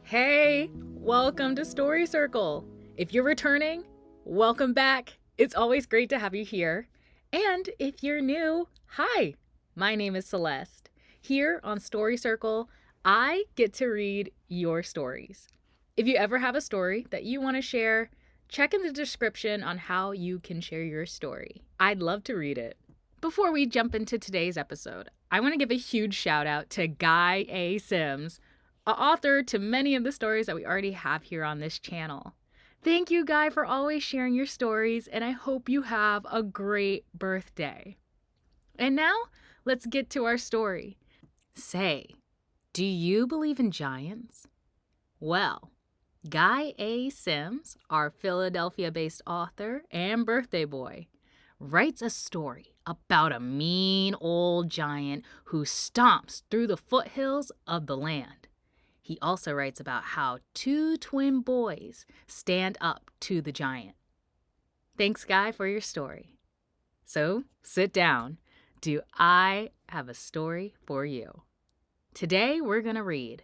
Hey, welcome to Story Circle. If you're returning, welcome back. It's always great to have you here. And if you're new, hi, my name is Celeste. Here on Story Circle, I get to read your stories. If you ever have a story that you want to share, check in the description on how you can share your story. I'd love to read it. Before we jump into today's episode, I want to give a huge shout out to Guy A. Sims, an author to many of the stories that we already have here on this channel. Thank you, Guy, for always sharing your stories, and I hope you have a great birthday. And now, let's get to our story. Say, do you believe in giants? Well, Guy A. Sims, our Philadelphia-based author and birthday boy, writes a story about a mean old giant who stomps through the foothills of the land. He also writes about how two twin boys stand up to the giant. Thanks, Guy, for your story. So, sit down. Do I have a story for you? Today, we're going to read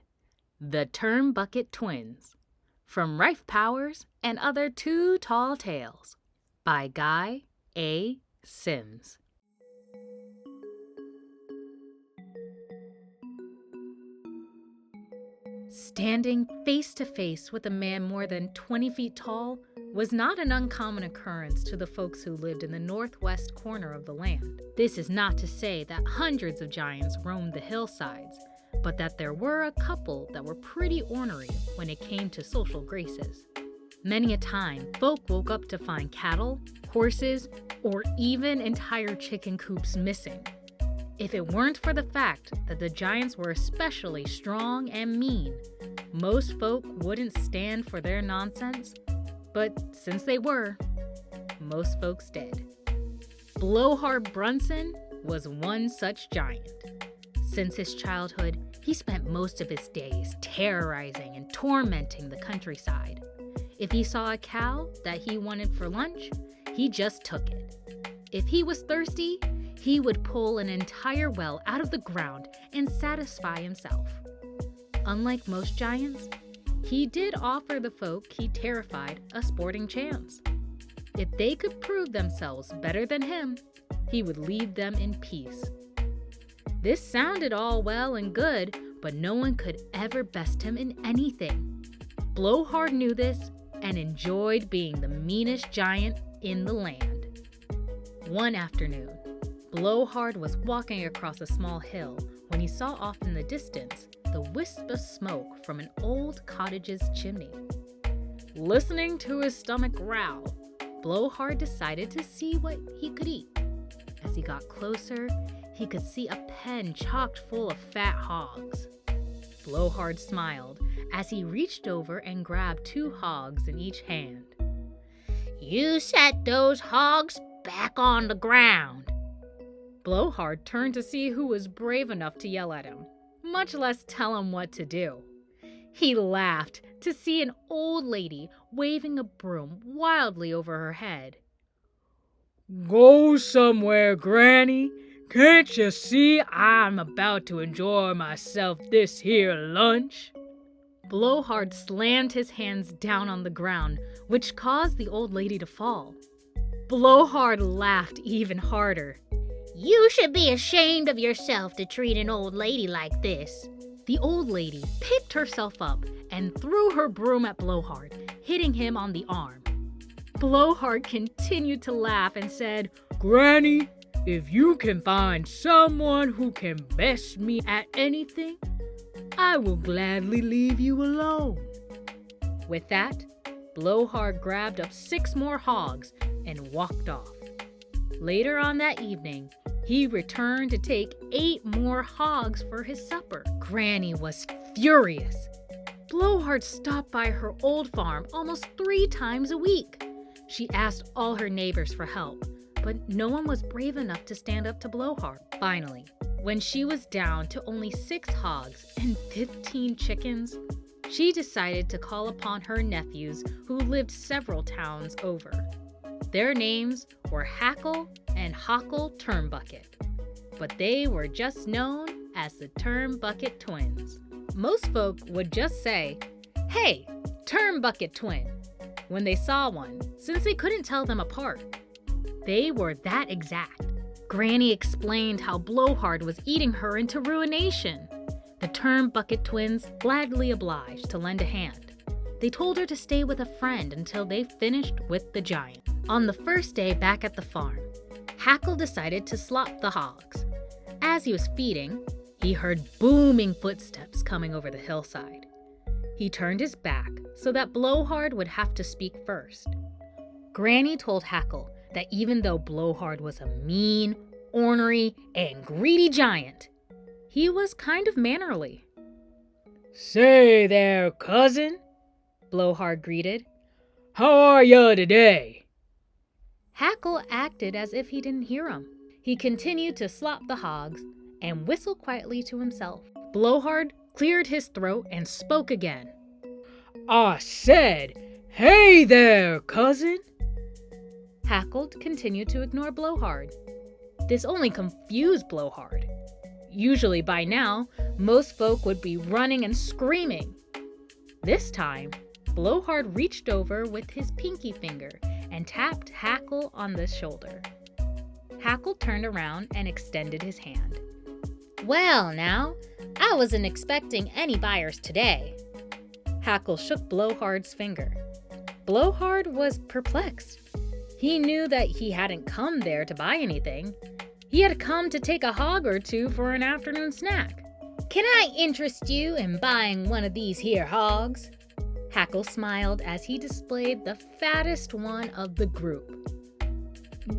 The Turnbucket Twins from Rife Powers and Other Too Tall Tales by Guy A. Sims. Standing face to face with a man more than 20 feet tall was not an uncommon occurrence to the folks who lived in the northwest corner of the land. This is not to say that hundreds of giants roamed the hillsides, but that there were a couple that were pretty ornery when it came to social graces. Many a time, folk woke up to find cattle, horses, or even entire chicken coops missing. If it weren't for the fact that the giants were especially strong and mean, most folk wouldn't stand for their nonsense, but since they were, most folks did. Blowhard Brunson was one such giant. Since his childhood, he spent most of his days terrorizing and tormenting the countryside. If he saw a cow that he wanted for lunch, he just took it. If he was thirsty, he would pull an entire well out of the ground and satisfy himself. Unlike most giants, he did offer the folk he terrified a sporting chance. If they could prove themselves better than him, he would leave them in peace. This sounded all well and good, but no one could ever best him in anything. Blowhard knew this and enjoyed being the meanest giant in the land. One afternoon, Blowhard was walking across a small hill when he saw off in the distance the wisp of smoke from an old cottage's chimney. Listening to his stomach growl, Blowhard decided to see what he could eat. As he got closer, he could see a pen chocked full of fat hogs. Blowhard smiled as he reached over and grabbed 2 hogs in each hand. "You set those hogs back on the ground." Blowhard turned to see who was brave enough to yell at him, much less tell him what to do. He laughed to see an old lady waving a broom wildly over her head. "Go somewhere, Granny. Can't you see I'm about to enjoy myself this here lunch?" Blowhard slammed his hands down on the ground, which caused the old lady to fall. Blowhard laughed even harder. "You should be ashamed of yourself to treat an old lady like this." The old lady picked herself up and threw her broom at Blowhard, hitting him on the arm. Blowhard continued to laugh and said, "Granny, if you can find someone who can best me at anything, I will gladly leave you alone." With that, Blowhard grabbed up 6 more hogs and walked off. Later on that evening, he returned to take 8 more hogs for his supper. Granny was furious. Blowhard stopped by her old farm almost 3 times a week. She asked all her neighbors for help, but no one was brave enough to stand up to Blowhard. Finally, when she was down to only 6 hogs and 15 chickens, she decided to call upon her nephews who lived several towns over. Their names were Hackle and Hockle Turnbucket, but they were just known as the Turnbucket Twins. Most folk would just say, "Hey, Turnbucket Twin," when they saw one, since they couldn't tell them apart. They were that exact. Granny explained how Blowhard was eating her into ruination. The Turnbucket Twins gladly obliged to lend a hand. They told her to stay with a friend until they finished with the giant. On the first day back at the farm, Hackle decided to slop the hogs. As he was feeding, he heard booming footsteps coming over the hillside. He turned his back so that Blowhard would have to speak first. Granny told Hackle that even though Blowhard was a mean, ornery, and greedy giant, he was kind of mannerly. "Say there, cousin," Blowhard greeted. "How are ya today?" Hackle acted as if he didn't hear him. He continued to slop the hogs and whistle quietly to himself. Blowhard cleared his throat and spoke again. "I said, hey there, cousin." Hackle continued to ignore Blowhard. This only confused Blowhard. Usually by now, most folk would be running and screaming. This time, Blowhard reached over with his pinky finger and tapped Hackle on the shoulder. Hackle turned around and extended his hand. "Well now, I wasn't expecting any buyers today." Hackle shook Blowhard's finger. Blowhard was perplexed. He knew that he hadn't come there to buy anything. He had come to take a hog or two for an afternoon snack. "Can I interest you in buying one of these here hogs?" Hackle smiled as he displayed the fattest one of the group.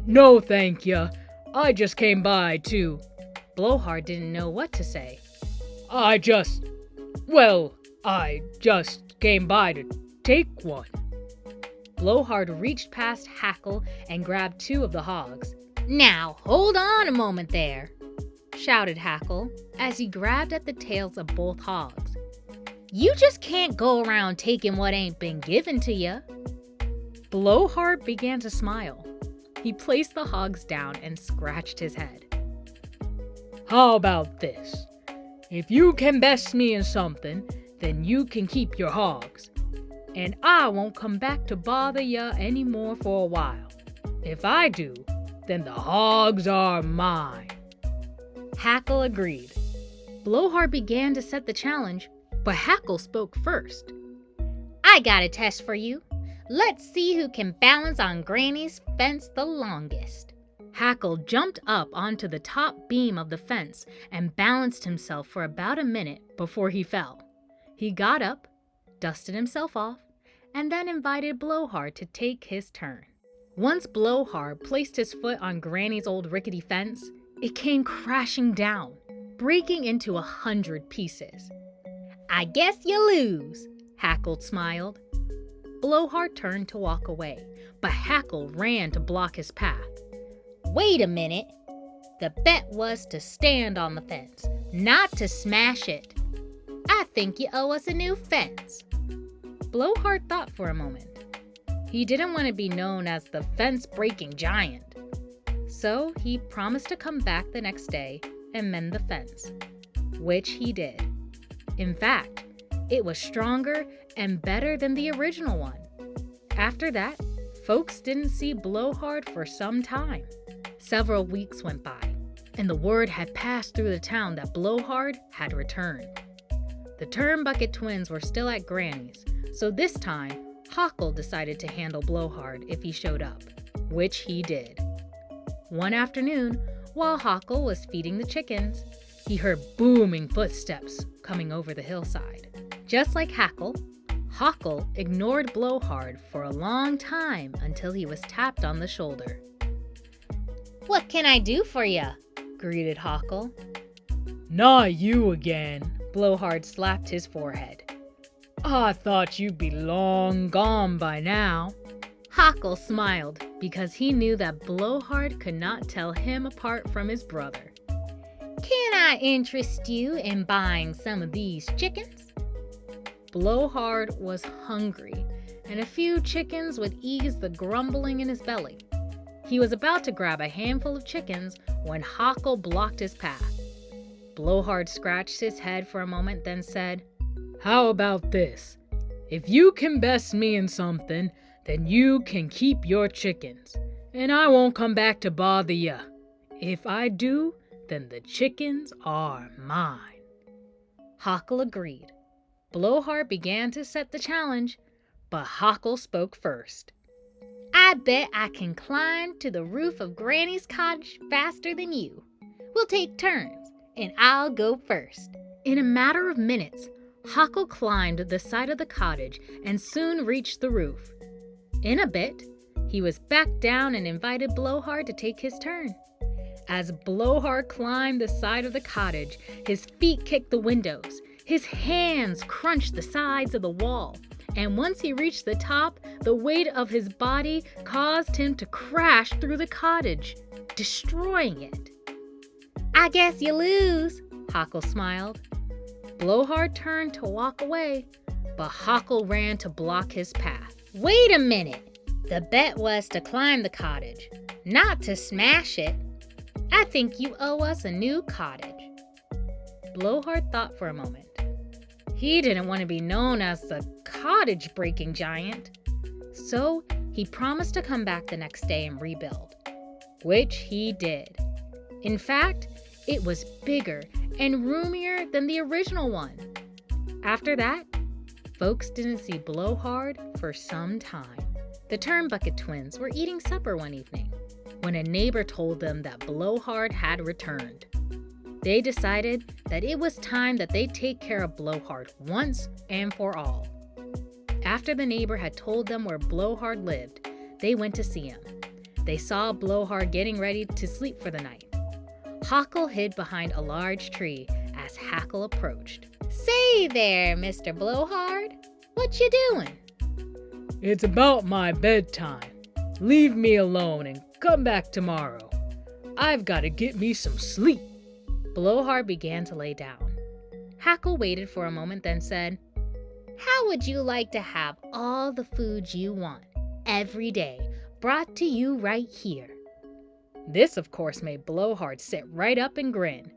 "No, thank ya. I just came by to..." Blowhard didn't know what to say. I just came by to take one." Blowhard reached past Hackle and grabbed two of the hogs. "Now, hold on a moment there," shouted Hackle as he grabbed at the tails of both hogs. "You just can't go around taking what ain't been given to ya." Blowhard began to smile. He placed the hogs down and scratched his head. "How about this? If you can best me in something, then you can keep your hogs. And I won't come back to bother ya anymore for a while. If I do, then the hogs are mine." Hackle agreed. Blowhard began to set the challenge, but Hackle spoke first. "I got a test for you. Let's see who can balance on Granny's fence the longest." Hackle jumped up onto the top beam of the fence and balanced himself for about a minute before he fell. He got up, dusted himself off, and then invited Blowhard to take his turn. Once Blowhard placed his foot on Granny's old rickety fence, it came crashing down, breaking into 100 pieces. "I guess you lose," Hackle smiled. Blowhard turned to walk away, but Hackle ran to block his path. "Wait a minute. The bet was to stand on the fence, not to smash it. I think you owe us a new fence." Blowhard thought for a moment. He didn't want to be known as the fence-breaking giant. So he promised to come back the next day and mend the fence, which he did. In fact, it was stronger and better than the original one. After that, folks didn't see Blowhard for some time. Several weeks went by, and the word had passed through the town that Blowhard had returned. The Turnbucket Twins were still at Granny's, so this time, Hackle decided to handle Blowhard if he showed up, which he did. One afternoon, while Hackle was feeding the chickens, he heard booming footsteps coming over the hillside. Just like Hackle ignored Blowhard for a long time until he was tapped on the shoulder. "What can I do for ya?" greeted Hackle. "Not you again." Blowhard slapped his forehead. "I thought you'd be long gone by now." Hackle smiled because he knew that Blowhard could not tell him apart from his brother. "Can I interest you in buying some of these chickens?" Blowhard was hungry, and a few chickens would ease the grumbling in his belly. He was about to grab a handful of chickens when Hockle blocked his path. Blowhard scratched his head for a moment, then said, "How about this? If you can best me in something, then you can keep your chickens, and I won't come back to bother ya. If I do, then the chickens are mine." Hockle agreed. Blowhard began to set the challenge, but Hockle spoke first. "I bet I can climb to the roof of Granny's cottage faster than you. We'll take turns, and I'll go first." In a matter of minutes, Hockle climbed the side of the cottage and soon reached the roof. In a bit, he was back down and invited Blowhard to take his turn. As Blowhard climbed the side of the cottage, his feet kicked the windows, his hands crunched the sides of the wall, and once he reached the top, the weight of his body caused him to crash through the cottage, destroying it. "I guess you lose," Hockle smiled. Blowhard turned to walk away, but Hockle ran to block his path. "Wait a minute. The bet was to climb the cottage, not to smash it. I think you owe us a new cottage." Blowhard thought for a moment. He didn't want to be known as the cottage-breaking giant, so he promised to come back the next day and rebuild, which he did. In fact, it was bigger and roomier than the original one. After that, folks didn't see Blowhard for some time. The Turnbucket Twins were eating supper one evening when a neighbor told them that Blowhard had returned. They decided that it was time that they take care of Blowhard once and for all. After the neighbor had told them where Blowhard lived, they went to see him. They saw Blowhard getting ready to sleep for the night. Hockle hid behind a large tree as Hackle approached. "Say there, Mr. Blowhard, what you doing?" "It's about my bedtime. Leave me alone and come back tomorrow. I've got to get me some sleep." Blowhard began to lay down. Hackle waited for a moment, then said, "How would you like to have all the food you want, every day, brought to you right here?" This, of course, made Blowhard sit right up and grin.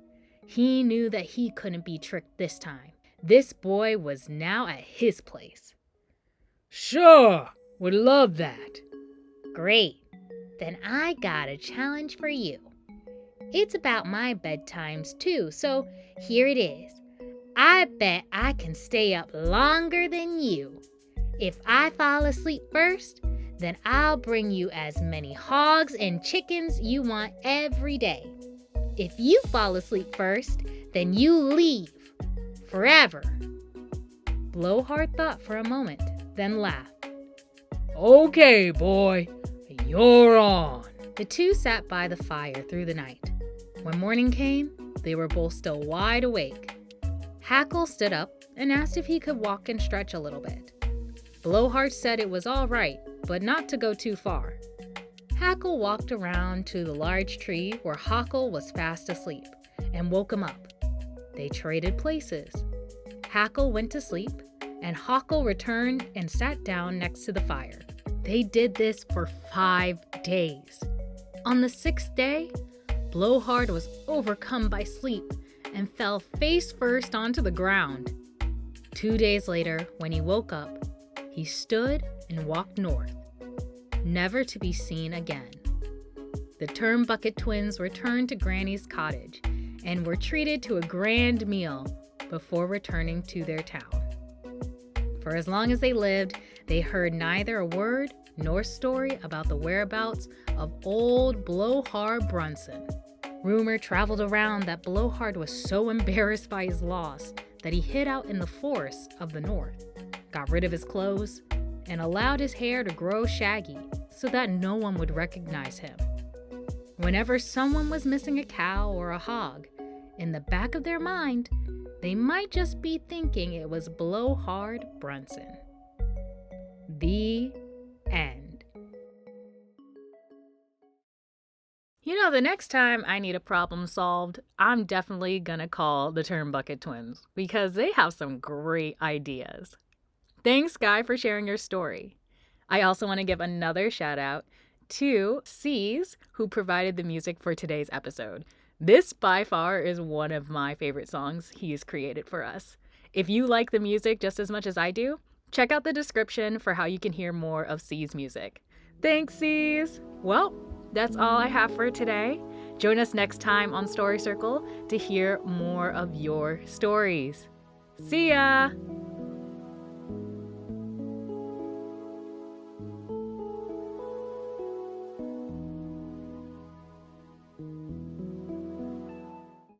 He knew that he couldn't be tricked this time. This boy was now at his place. "Sure, would love that." "Great. Then I got a challenge for you. It's about my bedtimes too, so here it is. I bet I can stay up longer than you. If I fall asleep first, then I'll bring you as many hogs and chickens you want every day. If you fall asleep first, then you leave. Forever." Blowhard thought for a moment, then laughed. "Okay, boy, you're on." The two sat by the fire through the night. When morning came, they were both still wide awake. Hackle stood up and asked if he could walk and stretch a little bit. Blowhard said it was all right, but not to go too far. Hackle walked around to the large tree where Hockle was fast asleep and woke him up. They traded places. Hackle went to sleep, and Hockle returned and sat down next to the fire. They did this for 5 days. On the 6th day, Blowhard was overcome by sleep and fell face first onto the ground. 2 days later, when he woke up, he stood and walked north, never to be seen again. The Turnbucket Twins returned to Granny's cottage and were treated to a grand meal before returning to their town. For as long as they lived, they heard neither a word nor story about the whereabouts of old Blowhard Brunson. Rumor traveled around that Blowhard was so embarrassed by his loss that he hid out in the forests of the north, got rid of his clothes, and allowed his hair to grow shaggy so that no one would recognize him. Whenever someone was missing a cow or a hog, in the back of their mind, they might just be thinking it was Blowhard Brunson. The end. You know, the next time I need a problem solved, I'm definitely gonna call the Turnbucket Twins because they have some great ideas. Thanks, Guy, for sharing your story. I also want to give another shout out to C.E.A.S, who provided the music for today's episode. This by far is one of my favorite songs he's created for us. If you like the music just as much as I do, check out the description for how you can hear more of C.E.A.S music. Thanks, C.E.A.S. Well, that's all I have for today. Join us next time on Story Circle to hear more of your stories. See ya!